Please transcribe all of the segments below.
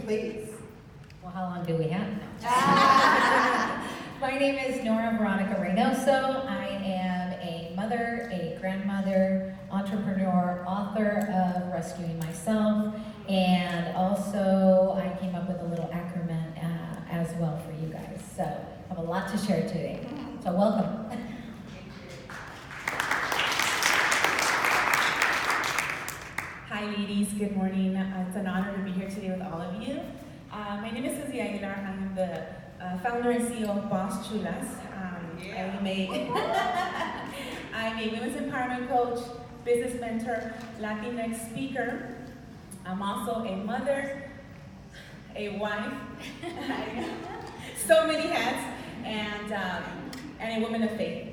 please. Well, how long do we have now? My name is Nora Reynoso. I am a mother, a grandmother, entrepreneur, author of Rescuing Myself, and also I came up with a little acronym as well for you guys. So I have a lot to share today. So welcome. Hi ladies, good morning. It's an honor to be here today with all of you. My name is Susie Aguilar. I'm the founder and CEO of Boss Chulas. I'm a women's empowerment coach, business mentor, Latinx speaker. I'm also a mother, a wife, so many hats, and a woman of faith.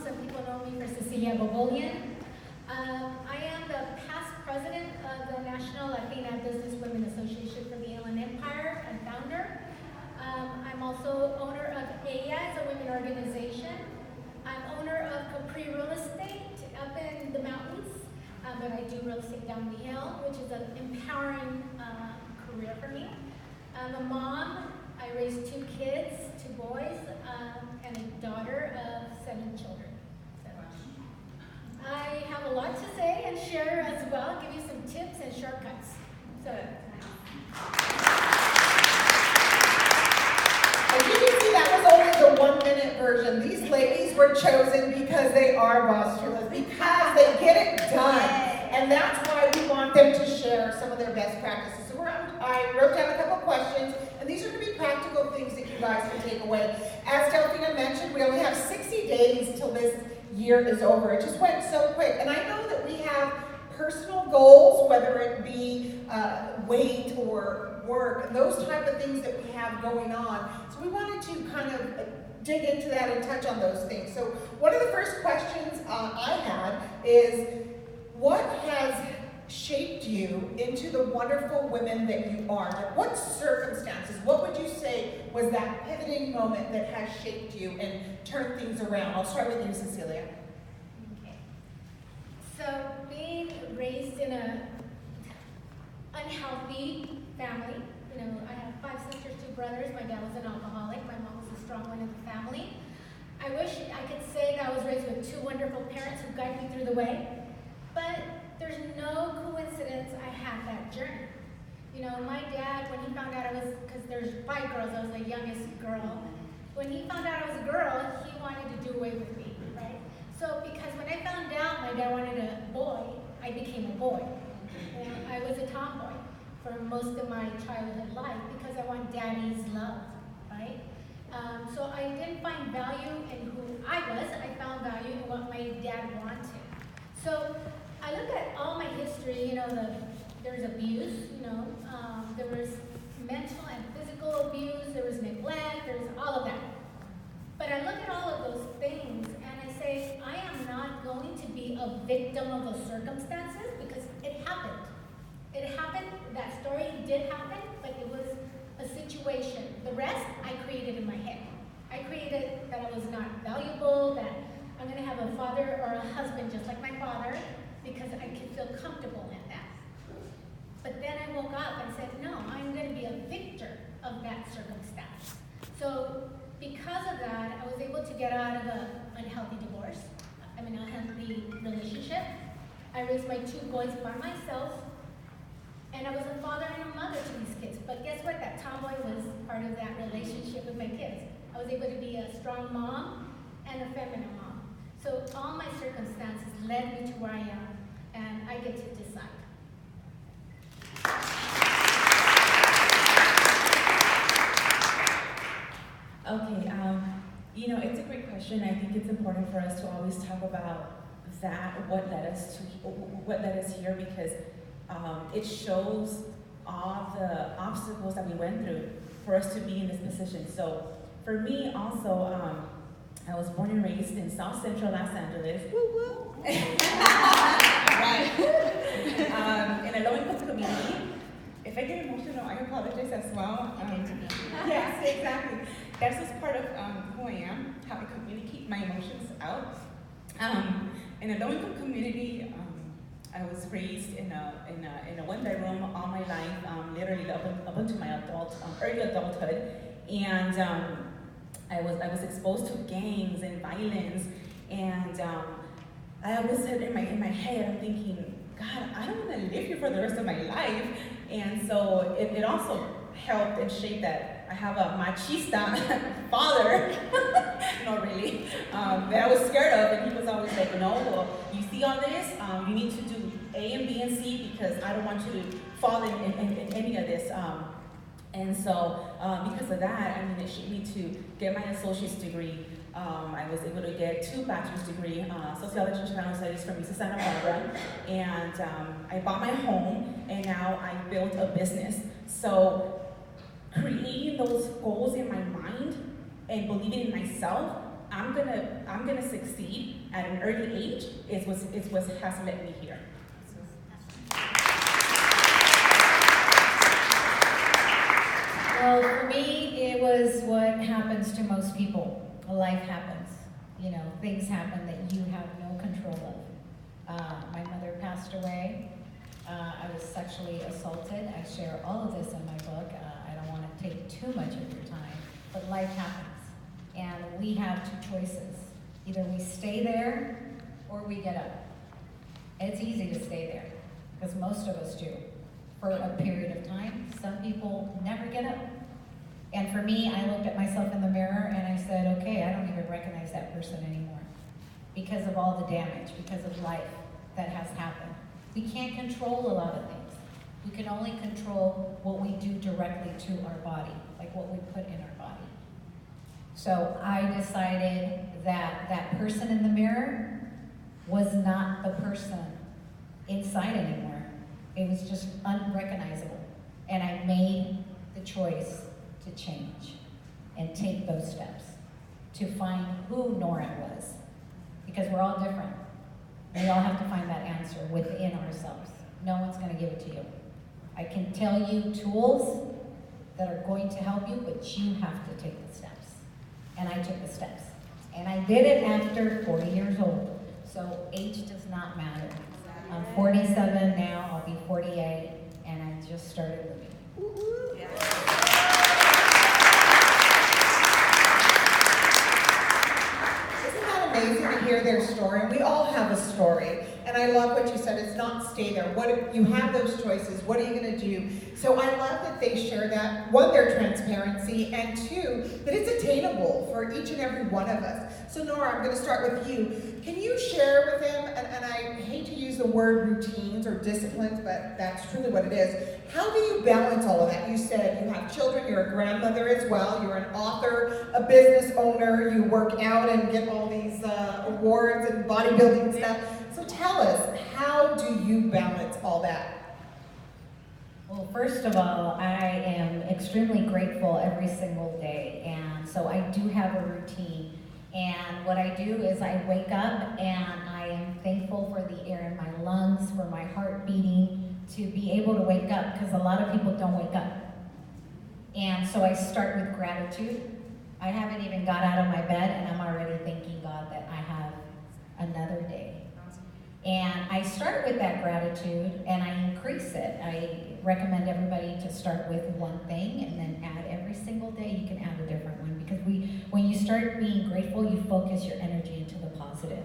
Some people know me for Cecilia Bobolian. I am the past president of the National Latina Business Women Association for the Inland Empire and founder. I'm also owner of N.O.A.H, a women organization. I'm owner of Capri Real Estate up in the mountains, but I do real estate down the hill, which is an empowering career for me. I'm a mom. I raised 2 kids, 2 boys, and a daughter of 7 children. So, I have a lot to say and share as well, give you some tips and shortcuts. So, As you can see, that was only the 1-minute version. These ladies were chosen because they are boss chulas, because they get it done. And that's why we want them to share some of their best practices. So I wrote down a couple questions, and these are going to be practical things that you guys can take away. As Delphina mentioned, we only have 60 days till this year is over. It just went so quick. And I know that we have personal goals, whether it be weight or work, and those type of things that we have going on. So we wanted to kind of dig into that and touch on those things. So one of the first questions I had is, what has shaped you into the wonderful women that you are? Like, what circumstances, what would you say was that pivoting moment that has shaped you and turned things around? I'll start with you, Cecilia. okay. So being raised in an unhealthy family, I have 5 sisters, 2 brothers. My dad was an alcoholic. My mom was a strong one in the family. I wish I could say that I was raised with 2 wonderful parents who guided me through the way, but there's no coincidence I had that journey. My dad, when he found out I was, because there's 5 girls, I was the youngest girl. When he found out I was a girl, he wanted to do away with me, right? So because when I found out my dad wanted a boy, I became a boy. I was a tomboy for most of my childhood life because I want daddy's love, right? So I didn't find value in who I was. I found value in what my dad wanted. So I look at all my history, there's abuse, there was mental and physical abuse, there was neglect, there was all of that. But I look at all of those things and I say, I am not going to be a victim of the circumstances because it happened. It happened, that story did happen, but it was a situation. The rest I created in my head. I created that I was not valuable, that I'm going to have a father or a husband just like my father, because I could feel comfortable in that. But then I woke up and said, no, I'm going to be a victor of that circumstance. So because of that, I was able to get out of an unhealthy divorce, unhealthy relationship. I raised my 2 boys by myself, and I was a father and a mother to these kids. But guess what? That tomboy was part of that relationship with my kids. I was able to be a strong mom and a feminine mom. So all my circumstances led me to where I am, and I get to decide. Okay, it's a great question. I think it's important for us to always talk about that, what led us here, because it shows all the obstacles that we went through for us to be in this position. So for me also, I was born and raised in South Central Los Angeles. Right. In a low-income community. If I get emotional, I apologize as well. Yes, exactly. That's just part of who I am, how I communicate my emotions out. In a low-income community, I was raised in a one-bedroom all my life, literally up until my early adulthood, and I was exposed to gangs and violence, and I always said in my head, I'm thinking, God, I don't want to live here for the rest of my life, and so it also helped and shaped that I have a machista father, not really, that I was scared of, and he was always like, no, well, you see all this, you need to do A and B and C because I don't want you to fall in any of this. And so because of that, I mean, it shaped me to get my associate's degree. I was able to get 2 bachelor's degrees, sociology and Chicano studies from UC Santa Barbara, and I bought my home, and now I built a business. So creating those goals in my mind and believing in myself, I'm gonna succeed at an early age is what has led me here. Well, for me, it was what happens to most people. Life happens. You know, things happen that you have no control of. My mother passed away. I was sexually assaulted. I share all of this in my book. I don't want to take too much of your time, but life happens. And we have 2 choices. Either we stay there or we get up. It's easy to stay there, because most of us do, for a period of time. Some people never get up. And for me, I looked at myself in the mirror and I said, okay, I don't even recognize that person anymore because of all the damage, because of life that has happened. We can't control a lot of things. We can only control what we do directly to our body, like what we put in our body. So I decided that that person in the mirror was not the person inside anymore. It was just unrecognizable. And I made the choice to change and take those steps to find who Nora was. Because we're all different. We all have to find that answer within ourselves. No one's going to give it to you. I can tell you tools that are going to help you, but you have to take the steps. And I took the steps. And I did it after 40 years old. So age does not matter. I'm 47 now, I'll be 48, and I just started living. Yeah. Isn't that amazing to hear their story? And we all have a story. And I love what you said, it's not stay there. What if you have those choices, what are you gonna do? So I love that they share that, 1, their transparency, and 2, that it's attainable for each and every one of us. So Nora, I'm gonna start with you. Can you share with them, and I hate to use the word routines or disciplines, but that's truly what it is. How do you balance all of that? You said you have children, you're a grandmother as well, you're an author, a business owner, you work out and get all these awards and bodybuilding stuff. So tell us, how do you balance all that? Well, first of all, I am extremely grateful every single day, and so I do have a routine. And what I do is I wake up and I am thankful for the air in my lungs, for my heart beating, to be able to wake up, because a lot of people don't wake up. And so I start with gratitude. I haven't even got out of my bed and I'm already thanking God that I have another day. And I start with that gratitude and I increase it. I recommend everybody to start with one thing and then add every single day. You can add a different one, because when you start being grateful, you focus your energy into the positive.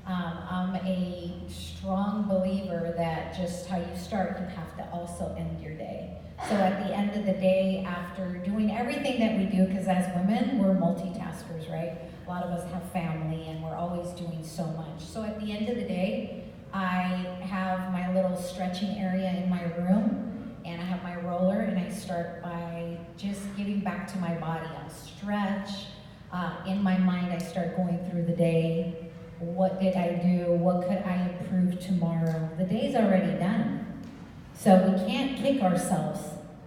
I'm a strong believer that just how you start, you have to also end your day. So at the end of the day, after doing everything that we do, because as women, we're multitaskers, right? A lot of us have family and we're always doing so much. So at the end of the day, I have my little stretching area in my room and I have my roller, and I start by just giving back to my body. I'll stretch. In my mind, I start going through the day. What did I do? What could I improve tomorrow? The day's already done. So we can't kick ourselves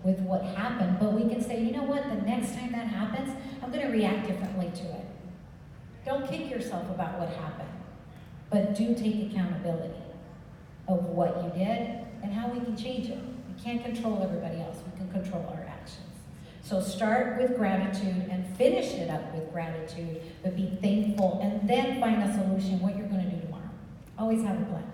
with what happened, but we can say, you know what, the next time that happens, I'm gonna react differently to it. Don't kick yourself about what happened, but do take accountability of what you did and how we can change it. We can't control everybody else, we can control our actions. So start with gratitude and finish it up with gratitude, but be thankful and then find a solution what you're going to do tomorrow. Always have a plan.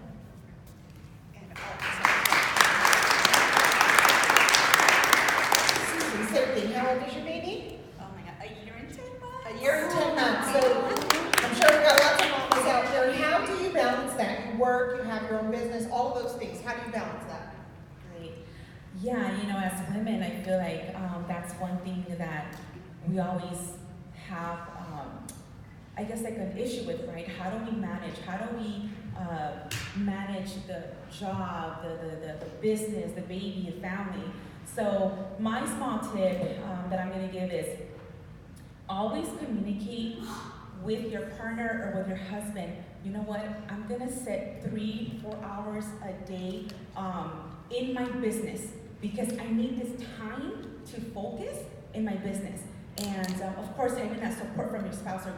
Susie, same thing. How old is your baby? Oh my God, a year and 10 months? A year and 10 months. So I'm sure we've got lots of mamas out there. How do you balance that? You work, you have your own business, all of those things. How do you balance that? Great. Yeah, you know, as women, I feel like that's one thing that we always have, I guess, like an issue with, right? How do we manage? How do we manage the job, the business, the baby, the family? So my small tip that I'm going to give is always communicate with your partner or with your husband. You know what? I'm going to set 3-4 hours a day in my business because I need this time to focus in my business. And of course, having that support from your spouse or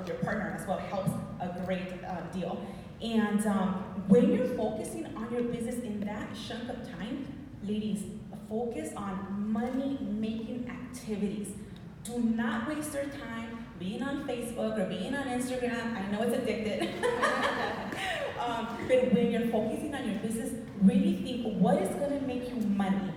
your partner as well helps a great deal. And when you're focusing on your business in that chunk of time, ladies, focus on money-making activities. Do not waste your time being on Facebook or being on Instagram. I know it's addicted. But when you're focusing on your business, really think what is going to make you money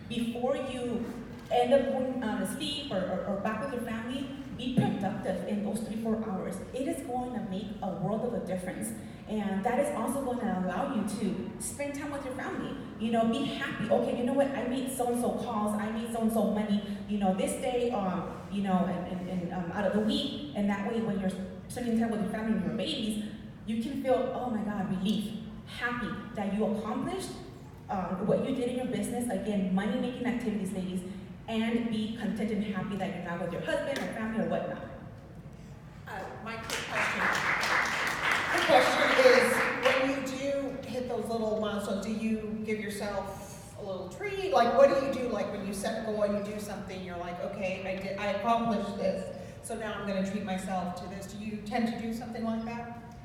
before you end up going to sleep or back with your family. Be productive in those 3-4 hours. It is going to make a world of a difference. And that is also going to allow you to spend time with your family. You know, be happy. Okay, you know what? I made so-and-so calls. I made so-and-so money, you know, this day, you know, and out of the week. And that way, when you're spending time with your family and your babies, you can feel, oh my God, relief, happy that you accomplished what you did in your business. Again, money-making activities, ladies. And be content and happy that you're not with your husband or family or whatnot. My quick question is, when you do hit those little milestones, do you give yourself a little treat? Like, what do you do? Like, when you set a goal and you do something, you're like, okay, I accomplished this, so now I'm going to treat myself to this. Do you tend to do something like that?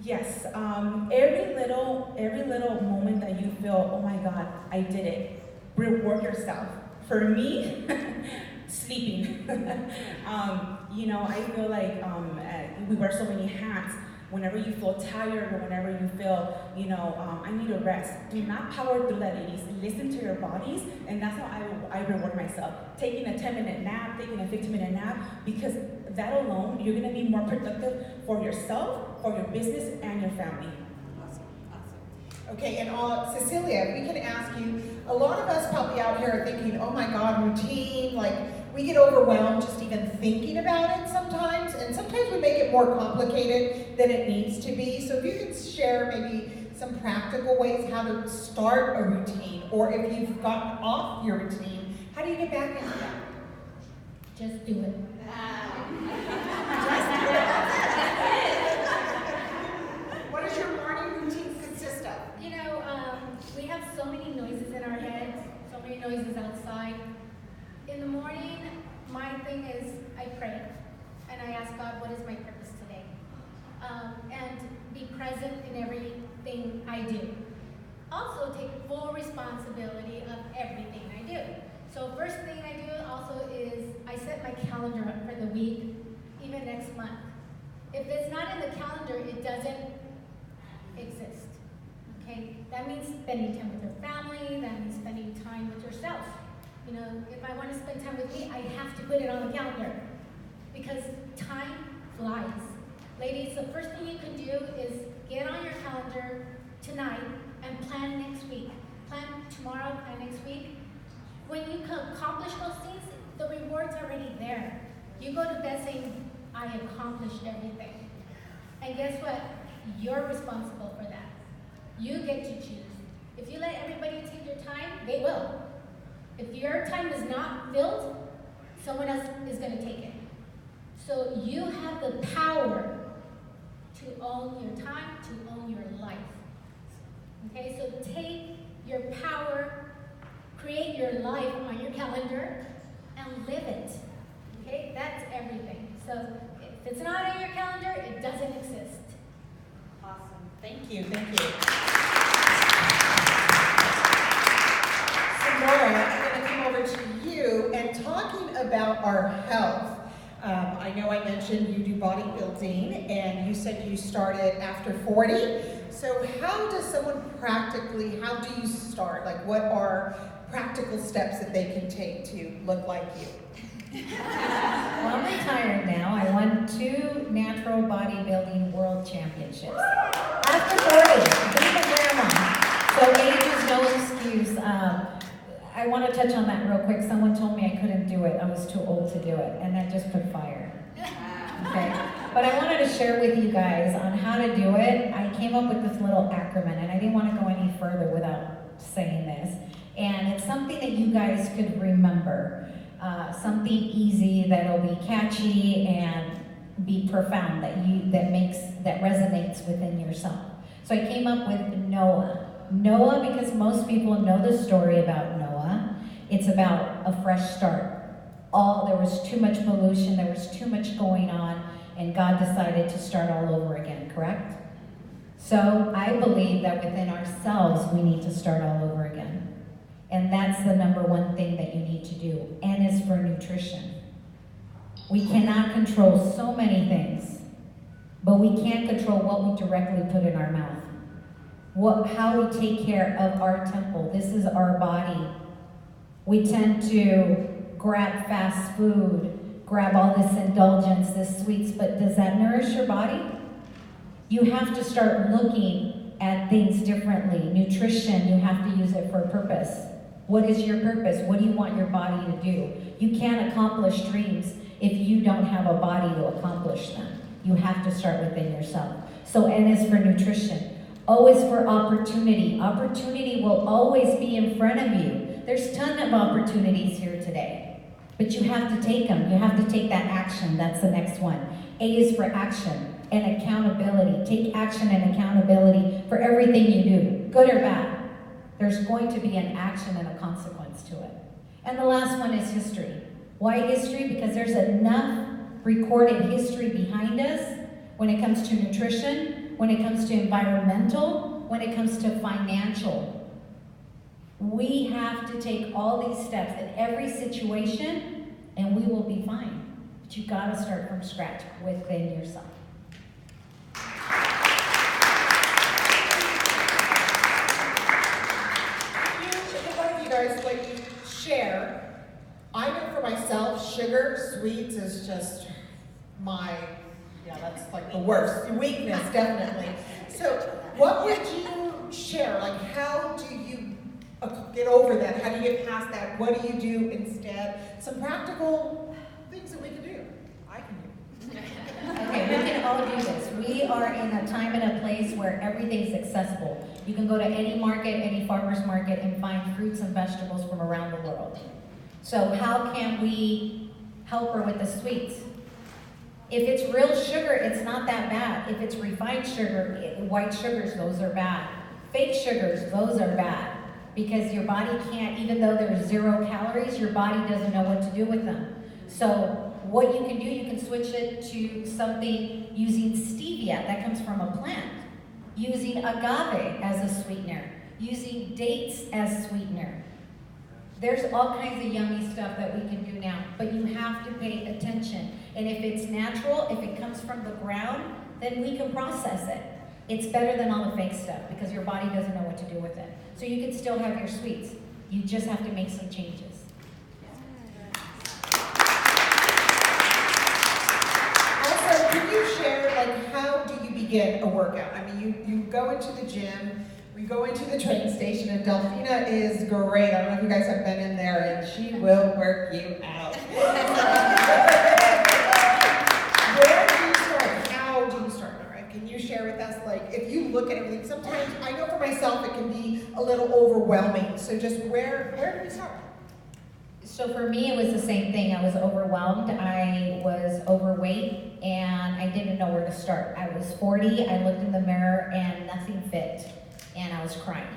Yes. Every little moment that you feel, oh my God, I did it. Reward yourself. For me, sleeping. You know, I feel like we wear so many hats. Whenever you feel tired or whenever you feel, you know, I need a rest. Do not power through that, ladies. Listen to your bodies, and that's how I reward myself. Taking a 10-minute nap, taking a 15-minute nap, because that alone, you're gonna be more productive for yourself, for your business, and your family. Okay, and Cecilia, we can ask you, a lot of us probably out here are thinking, oh my God, routine, like we get overwhelmed just even thinking about it sometimes, and sometimes we make it more complicated than it needs to be. So if you could share maybe some practical ways how to start a routine, or if you've gotten off your routine, how do you get back into that? Just do it. What does your morning routine consist of? You know, we have so many noises in our heads, so many noises outside. In the morning, my thing is I pray and I ask God, what is my purpose today? And be present in everything I do. Also take full responsibility of everything I do. So first thing I do also is I set my calendar up for the week, even next month. If it's not in the calendar, it doesn't exist. Okay? That means spending time with your family, that means spending time with yourself. You know, if I want to spend time with me, I have to put it on the calendar because time flies. Ladies, the first thing you can do is get on your calendar tonight and plan next week. Plan tomorrow, plan next week. When you accomplish those things, the reward's already there. You go to bed saying, I accomplished everything. And guess what? You're responsible for that. You get to choose. If you let everybody take your time, they will. If your time is not filled, someone else is going to take it. So you have the power to own your time, to own your life. Okay, so take your power, create your life on your calendar, and live it. Okay, that's everything. So if it's not on your calendar, it doesn't exist. Awesome. Thank you. Thank you. So Nora, I'm going to come over to you, our health. I know I mentioned you do bodybuilding, and you said you started after 40. So how does someone practically, how do you start? Like, what are practical steps that they can take to look like you? Well, I'm retired now. I won 2 natural bodybuilding world championships. After 40, being a grandma. So age is no excuse. I want to touch on that real quick. Someone told me I couldn't do it. I was too old to do it, and that just put fire. Okay? But I wanted to share with you guys on how to do it. I came up with this little acronym, and I didn't want to go any further without saying this. And it's something that you guys could remember. Something easy that'll be catchy and be profound, that resonates within yourself. So I came up with N.O.A.H. N.O.A.H, because most people know the story about N.O.A.H. It's about a fresh start. There was too much pollution, there was too much going on, and God decided to start all over again, correct? So I believe that within ourselves, we need to start all over again. And that's the number one thing that you need to do. N is for nutrition. We cannot control so many things, but we can control what we directly put in our mouth. How we take care of our temple. This is our body. We tend to grab fast food, grab all this indulgence, this sweets, but does that nourish your body? You have to start looking at things differently. Nutrition, you have to use it for a purpose. What is your purpose? What do you want your body to do? You can't accomplish dreams if you don't have a body to accomplish them. You have to start within yourself. So N is for nutrition. O is for opportunity. Opportunity will always be in front of you. There's a ton of opportunities here today, but you have to take them. You have to take that action. That's the next one. A is for action and accountability. Take action and accountability for everything you do, good or bad. There's going to be an action and a consequence to it. And the last one is history. Why history? Because there's enough recorded history behind us when it comes to nutrition, when it comes to environmental, when it comes to financial. We have to take all these steps in every situation, and we will be fine. But you gotta start from scratch within yourself. You guys share. I know for myself, sugar, sweets is just that's like the worst. Weakness, definitely. So what would you share? Like, how do you get over that? How do you get past that? What do you do instead? Some practical things that we can do. I can do. Okay, we can all do this. We are in a time and a place where everything's accessible. You can go to any market, any farmer's market, and find fruits and vegetables from around the world. So how can we help her with the sweets? If it's real sugar, it's not that bad. If it's refined sugar, white sugars, those are bad. Fake sugars, those are bad. Because your body can't, even though there's 0 calories, your body doesn't know what to do with them. So what you can do, you can switch it to something using stevia, that comes from a plant. Using agave as a sweetener. Using dates as sweetener. There's all kinds of yummy stuff that we can do now, but you have to pay attention. And if it's natural, if it comes from the ground, then we can process it. It's better than all the fake stuff because your body doesn't know what to do with it. So you can still have your sweets. You just have to make some changes. Also, can you share, how do you begin a workout? I mean, you go into the gym, we go into the train station, and Delphina is great. I don't know if you guys have been in there, and she will work you out. Where do you start? How do you start? All right, can you share with us, if you look at everything, sometimes, I know for myself, it can be a little overwhelming. So just where do we start? So for me, it was the same thing. I was overwhelmed. I was overweight, and I didn't know where to start. I was 40. I looked in the mirror, and nothing fit. And I was crying.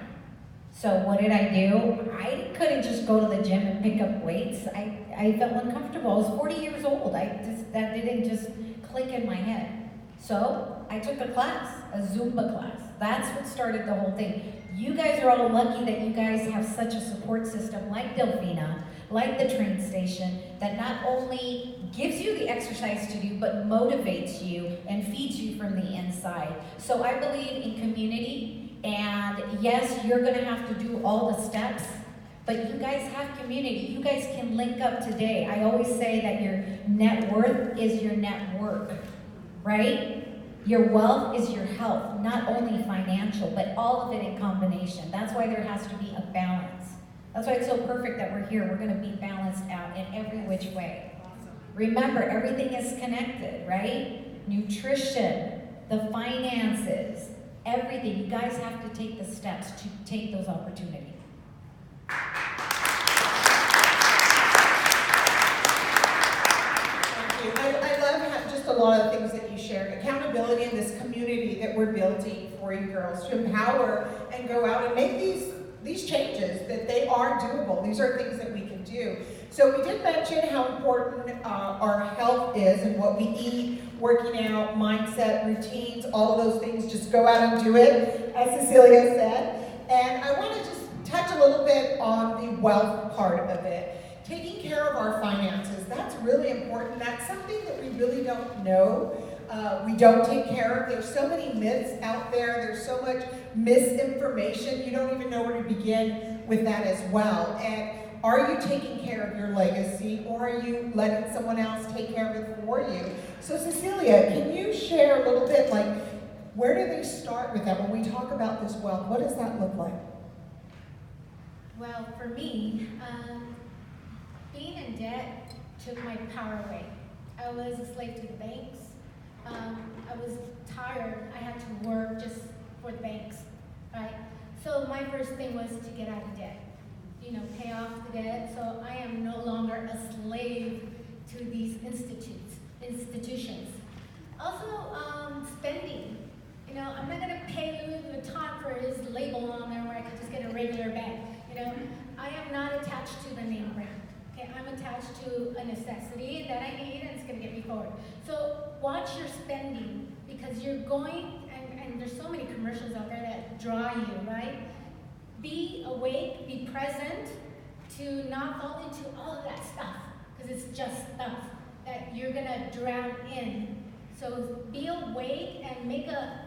So what did I do? I couldn't just go to the gym and pick up weights. I felt uncomfortable. I was 40 years old. That didn't just click in my head. So I took a class, a Zumba class. That's what started the whole thing. You guys are all lucky that you guys have such a support system like Delphina, like the train station, that not only gives you the exercise to do, but motivates you and feeds you from the inside. So I believe in community, and yes, you're gonna have to do all the steps, but you guys have community. You guys can link up today. I always say that your net worth is your network, right? Your wealth is your health, not only financial, but all of it in combination. That's why there has to be a balance. That's why it's so perfect that we're here. We're gonna be balanced out in every which way. Remember, everything is connected, right? Nutrition, the finances, everything. You guys have to take the steps to take those opportunities. I love just a lot of things that you shared. Accountability in this community that we're building for you girls to empower and go out and make these changes, that they are doable. These are things that we can do. So we did mention how important our health is and what we eat, working out, mindset, routines, all of those things. Just go out and do it, as Cecilia said. And I want to just touch a little bit on the wealth part of it. Taking care of our finances, that's really important. That's something that we really don't know. We don't take care of. There's so many myths out there. There's so much misinformation. You don't even know where to begin with that as well. And are you taking care of your legacy, or are you letting someone else take care of it for you? So Cecilia, can you share a little bit, like, where do they start with that? When we talk about this wealth, what does that look like? Well, for me, being in debt took my power away. I was a slave to the banks. I was tired. I had to work just for the banks, right? So my first thing was to get out of debt, pay off the debt. So I am no longer a slave to these institutions. Also, spending. I'm not gonna pay Louis Vuitton for his label on there where I could just get a regular bag. I am not attached to the name brand. Okay, I'm attached to a necessity that I need, and it's gonna get me forward. So watch your spending, because you're going, and there's so many commercials out there that draw you, right? Be awake, be present, to not fall into all of that stuff, because it's just stuff that you're gonna drown in. So be awake and make a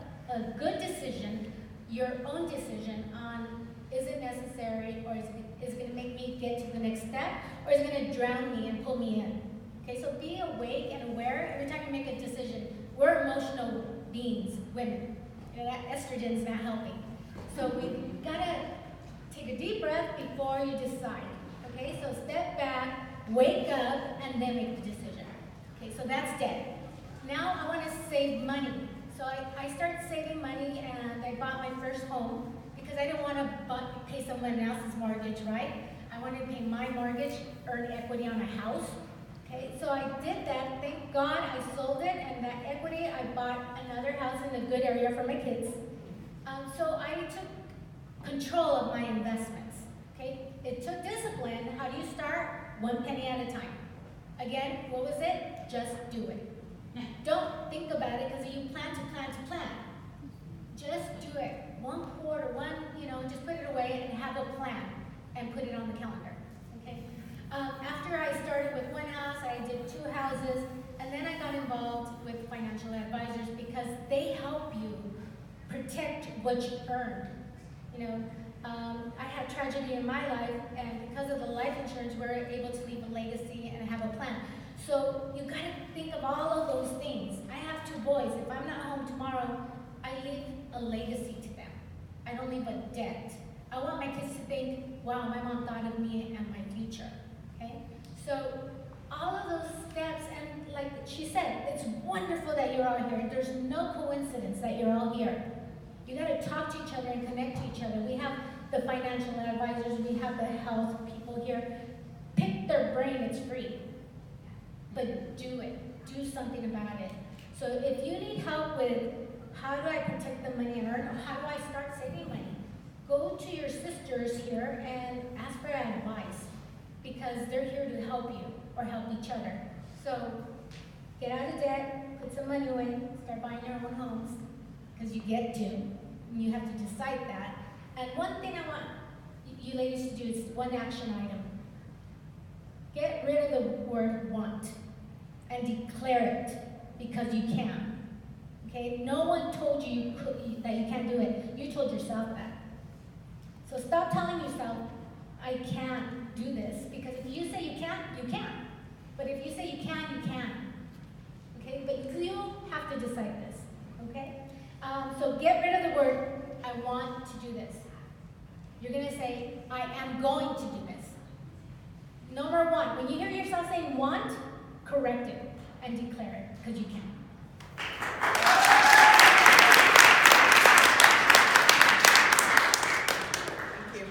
good decision, your own decision on, is it necessary, or is it going to make me get to the next step, or is it going to drown me and pull me in? Okay, so be awake and aware every time you make a decision. We're emotional beings, women. That estrogen's not helping. So we gotta take a deep breath before you decide. Okay, so step back, wake up, and then make the decision. Okay, so that's debt. Now I want to save money. So I started saving money, and I bought my first home because I didn't want to pay someone else's mortgage, right? I wanted to pay my mortgage, earn equity on a house. Okay, so I did that. Thank God I sold it, and that equity, I bought another house in a good area for my kids. So I took control of my investments. Okay, it took discipline. How do you start? One penny at a time. Again, what was it? Just do it. Don't think about it, because you plan to plan. Just do it. One quarter, just put it away and have a plan and put it on the calendar. Okay. After I started with one house, I did 2 houses, and then I got involved with financial advisors, because they help you protect what you earned. I had tragedy in my life, and because of the life insurance, we're able to leave a legacy and have a plan. So you gotta think of all of those things. I have 2 boys. If I'm not home tomorrow, I leave a legacy to them. I don't leave a debt. I want my kids to think, wow, my mom thought of me and my future, okay? So all of those steps, and like she said, it's wonderful that you're all here. There's no coincidence that you're all here. You gotta talk to each other and connect to each other. We have the financial advisors, we have the health people here. Pick their brain, it's free. But do it, do something about it. So if you need help with how do I protect the money and earn, or how do I start saving money, go to your sisters here and ask for advice, because they're here to help you or help each other. So get out of debt, put some money away, start buying your own homes, because you get to, and you have to decide that. And one thing I want you ladies to do is one action item. Get rid of the word want and declare it because you can. Okay? No one told you that you can't do it. You told yourself that. So stop telling yourself, I can't do this, because if you say you can't, you can. But if you say you can, you can. Okay? But you have to decide this. Okay? So get rid of the word, I want to do this. You're going to say, I am going to do this. Number one, when you hear yourself saying want, correct it and declare it, because you can. Thank you.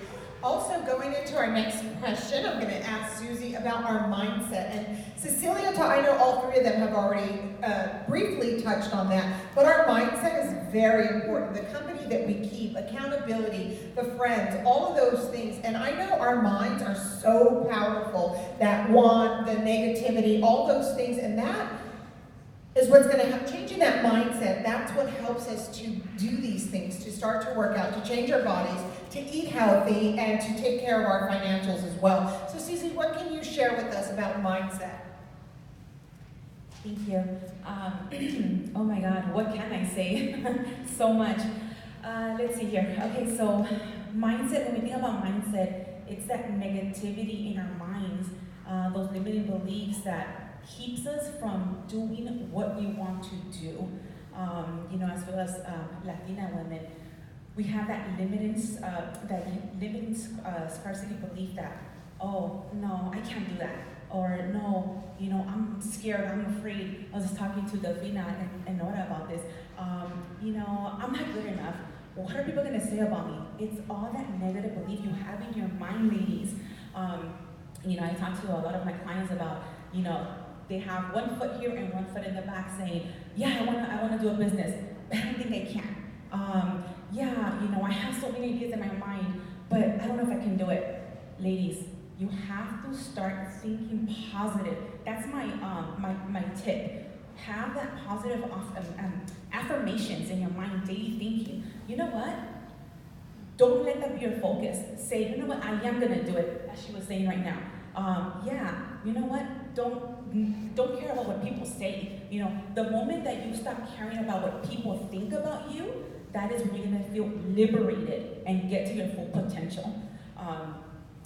Also, going into our next question, I'm going to ask Susie about our mindset. And Cecilia, I know all three of them have already briefly touched on that, but our mindset is very important. The company that we keep, accountability, the friends, all of those things. And I know our minds are so powerful, that want, the negativity, all those things, and that is what's going to help changing that mindset. That's what helps us to do these things, to start to work out, to change our bodies, to eat healthy, and to take care of our financials as well. So Susie, what can you share with us about mindset? Thank you. Oh my God, what can I say? So much. Let's see here. Okay, so mindset, when we think about mindset, it's that negativity in our minds, those limiting beliefs that keeps us from doing what we want to do. As well as Latina women, we have that limiting scarcity belief that, oh, no, I can't do that. Or no, I'm scared, I'm afraid. I was just talking to Delfina and Nora about this. I'm not good enough. What are people gonna say about me? It's all that negative belief you have in your mind, ladies. I talk to a lot of my clients about, they have one foot here and one foot in the back saying, yeah, I wanna do a business, but I don't think I can. I have so many ideas in my mind, but I don't know if I can do it. Ladies, you have to start thinking positive. That's my tip. Have that positive affirmations in your mind, daily thinking. You know what? Don't let that be your focus. Say, you know what? I am gonna do it, as she was saying right now. You know what? Don't care about what people say. The moment that you stop caring about what people think about you, that is when you're gonna feel liberated and get to your full potential.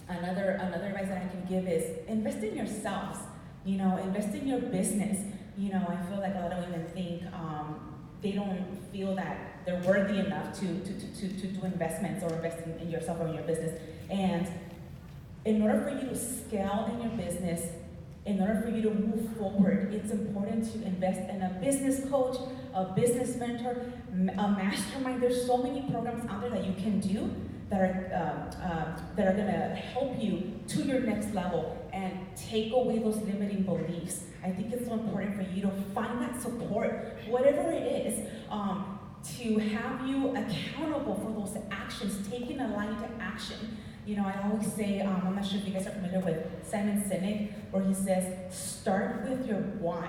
Another advice that I can give is invest in yourselves. Invest in your business. I feel like a lot of women think they don't feel that they're worthy enough to do investments or invest in yourself or in your business. And in order for you to scale in your business, in order for you to move forward, it's important to invest in a business coach, a business mentor, a mastermind. There's so many programs out there that you can do that are gonna help you to your next level and take away those limiting beliefs. I think it's so important for you to find that support, whatever it is, to have you accountable for those actions, taking a line to action. I always say, I'm not sure if you guys are familiar with Simon Sinek, where he says, start with your why,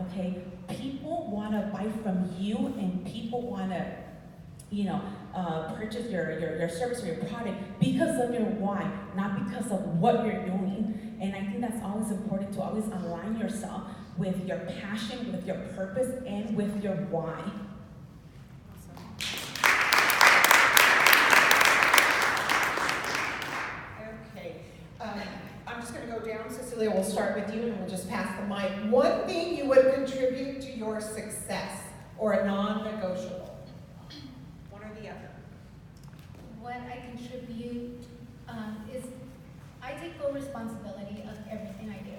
okay? People wanna buy from you, and people wanna purchase your service or your product because of your why, not because of what you're doing. And I think that's always important, to always align yourself with your passion, with your purpose, and with your why. Okay, I'm just going to go down. Cecilia, we'll start with you and we'll just pass the mic. One thing you would contribute to your success, or a non-negotiable? What I contribute is I take full responsibility of everything I do.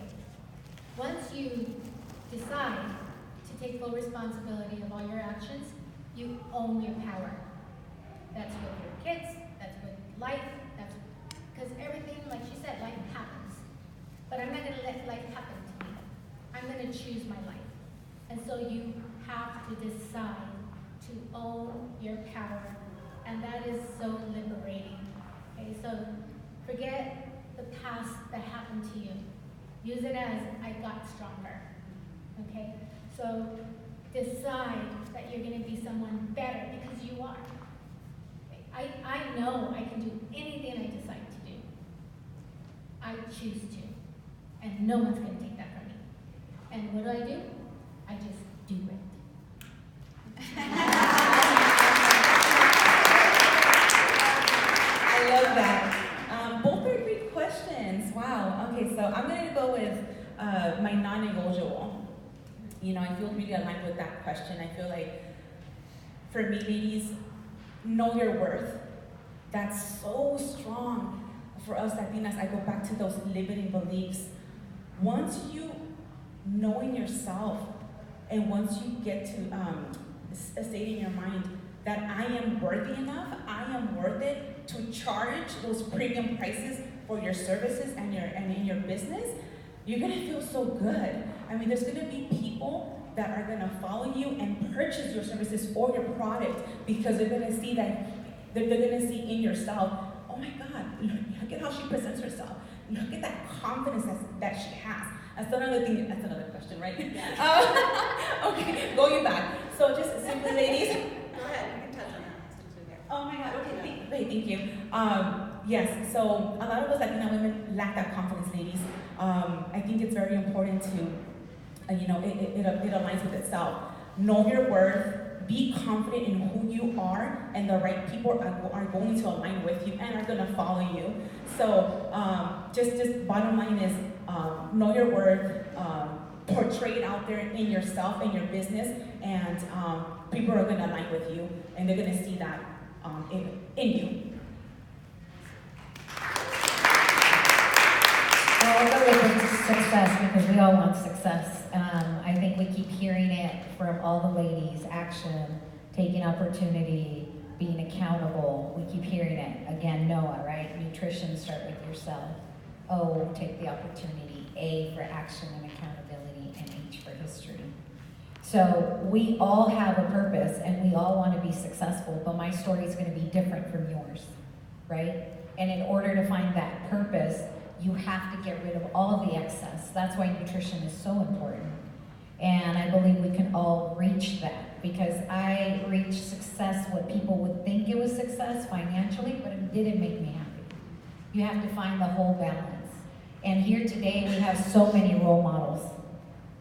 Once you decide to take full responsibility of all your actions, you own your power. That's with your kids, that's with life, because everything, like she said, life happens. But I'm not going to let life happen to me. I'm going to choose my life. And so you have to decide to own your power. And that is so liberating. Okay, so forget the past that happened to you. Use it as I got stronger. Okay, so decide that you're going to be someone better, because you are. I know I can do anything I decide to do. I choose to. And no one's going to take that from me. And what do? I just do it. I love that. Both are great questions. Wow. Okay, so I'm going to go with my non-negotiable. You know, I feel really aligned with that question. I feel like, for me, ladies, know your worth. That's so strong for us Latinas. I go back to those limiting beliefs. Once you know in yourself, and once you get to state in your mind that I am worthy enough, I am worth it to charge those premium prices for your services and in your business, you're gonna feel so good. I mean, there's gonna be people that are gonna follow you and purchase your services or your product because they're gonna see that, they're gonna see in yourself, oh my God, look at how she presents herself. Look at that confidence that she has. That's another thing, that's another question, right? Okay, going back. So just simply, ladies. Go ahead, you can touch on that since you're there. Oh my God, okay, thank you. Yes, so a lot of us Latina women lack that confidence, ladies. I think it's very important to, you know, it aligns with itself. Know your worth, be confident in who you are, and the right people are going to align with you and are going to follow you. So just bottom line is, know your worth, portray it out there in yourself, in your business, and people are going to align with you, and they're going to see that in you. Well, I'll go with success because we all want success. I think we keep hearing it from all the ladies: action, taking opportunity, being accountable. We keep hearing it. Again, N.O.A.H, right? Nutrition, start with yourself. O, take the opportunity. A for action and accountability, and H for history. So we all have a purpose and we all want to be successful, but my story is going to be different from yours, right? And in order to find that purpose, you have to get rid of all the excess. That's why nutrition is so important. And I believe we can all reach that, because I reached success, what people would think it was success financially, but it didn't make me happy. You have to find the whole balance. And here today we have so many role models.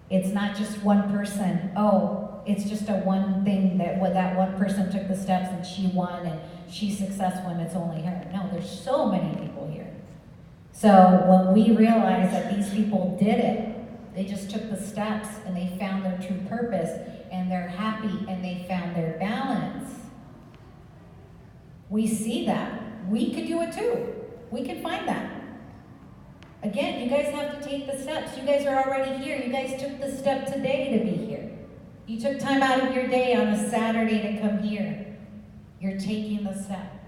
It's not just one person, oh, it's just a one thing that one person took the steps and she won and she's successful and it's only her. No, there's so many people here. So when we realize that these people did it, they just took the steps and they found their true purpose and they're happy and they found their balance. We see that. We could do it too. We can find that. Again, you guys have to take the steps. You guys are already here. You guys took the step today to be here. You took time out of your day on a Saturday to come here. You're taking the step.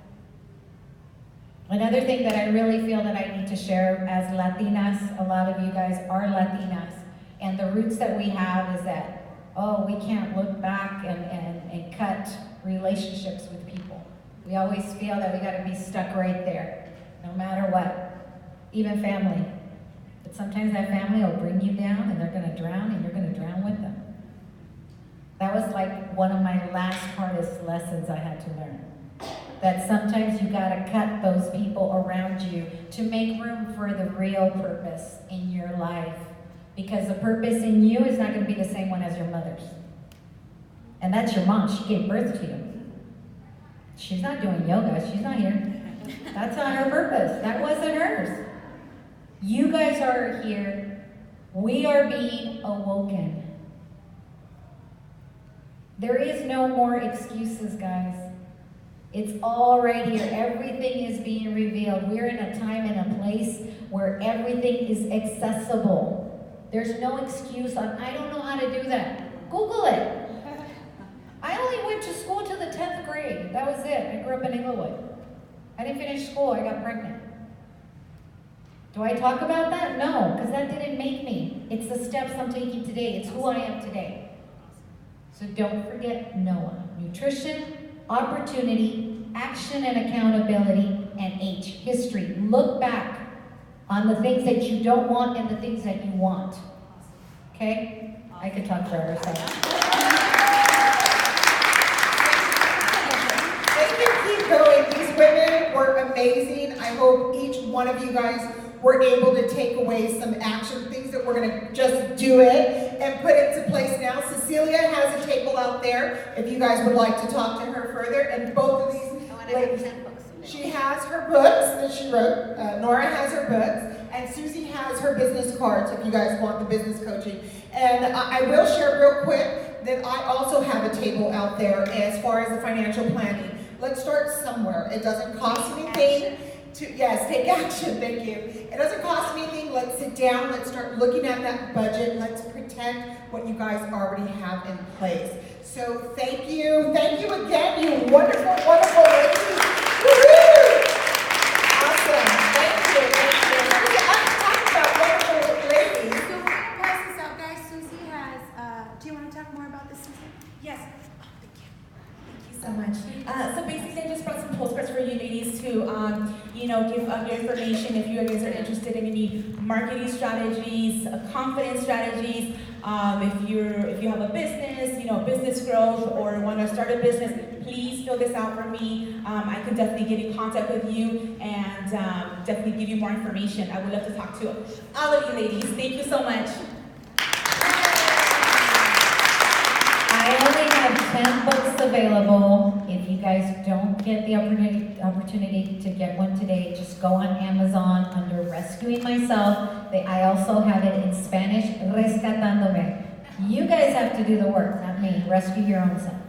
Another thing that I really feel that I need to share as Latinas, a lot of you guys are Latinas, and the roots that we have is that, oh, we can't look back and cut relationships with people. We always feel that we gotta be stuck right there, no matter what. Even family. But sometimes that family will bring you down and they're gonna drown and you're gonna drown with them. That was like one of my last hardest lessons I had to learn. That sometimes you gotta cut those people around you to make room for the real purpose in your life. Because the purpose in you is not gonna be the same one as your mother's. And that's your mom, she gave birth to you. She's not doing yoga, she's not here. That's not her purpose, that wasn't hers. You guys are here, we are being awoken. There is no more excuses, guys. It's all right here. Everything is being revealed. We're in a time and a place where everything is accessible. There's no excuse on, I don't know how to do that. Google it. I only went to school till the 10th grade. That was it. I grew up in Inglewood. I didn't finish school. I got pregnant. Do I talk about that? No, because that didn't make me. It's the steps I'm taking today. It's who I am today. So don't forget N.O.A.H. Nutrition, opportunity, action and accountability, and H, history. Look back on the things that you don't want and the things that you want. Okay? I could talk forever. So. amazing. I hope each one of you guys were able to take away some action, things that we're gonna just do it and put into place now. Cecilia has a table out there if you guys would like to talk to her further. And both of these ladies, she has her books that she wrote. Nora has her books, and Susie has her business cards if you guys want the business coaching. And I will share real quick that I also have a table out there as far as the financial planning. Let's start somewhere. It doesn't cost anything. Yes, take action, thank you. It doesn't cost anything. Let's sit down, let's start looking at that budget, let's protect what you guys already have in place. So thank you again, you wonderful, wonderful ladies. Woo-hoo! Awesome, thank you. I'm talking about wonderful ladies. So we're gonna pass this out, guys. Susie has, do you wanna talk more about this, Susie? Yes. So much. So basically, I just brought some postcards for you ladies to, give your information if you guys are interested in any marketing strategies, confidence strategies. If you have a business, business growth, or want to start a business, please fill this out for me. I can definitely get in contact with you and definitely give you more information. I would love to talk to all of you ladies. Thank you so much. I only have 10 books available. If you guys don't get the opportunity to get one today, just go on Amazon under Rescuing Myself. I also have it in Spanish, Rescatándome. You guys have to do the work, not me. Rescue your own self.